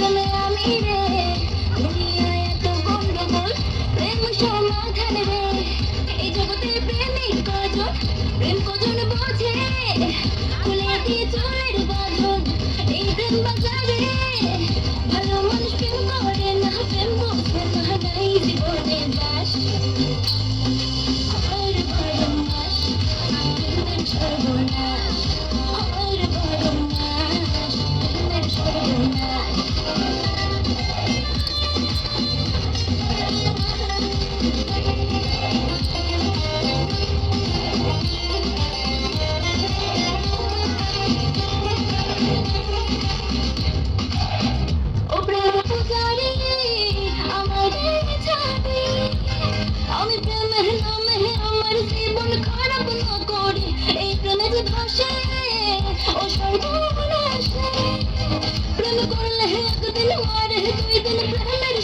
প্রেমে আমি রে, দুনিয়ায় এত গন্ডগোল, প্রেম সমাধান রে। এই জগতে প্রেমিক কজন, প্রেম কজন বোঝে, খুলে দিয়ে চোরের বাঁধন, এই প্রেম বাজারে। ভালো মানুষ প্রেম করে না, প্রেম বোঝে না, নাই জীবনে বাস। আর বড় মাস, প্রেমের সর্বনাশ। আর বড় মাস, প্রেমের সর্বনাশ। ও প্রেম পূজারি, আমারে ছাড়ি, আমি প্রেমের নামে আমার জীবন খারাপ না করি। এই প্রেমে যে ভাসে ও সর্বনাশে, প্রেম করলে একদিন মারে, দুই দিন প্রেমের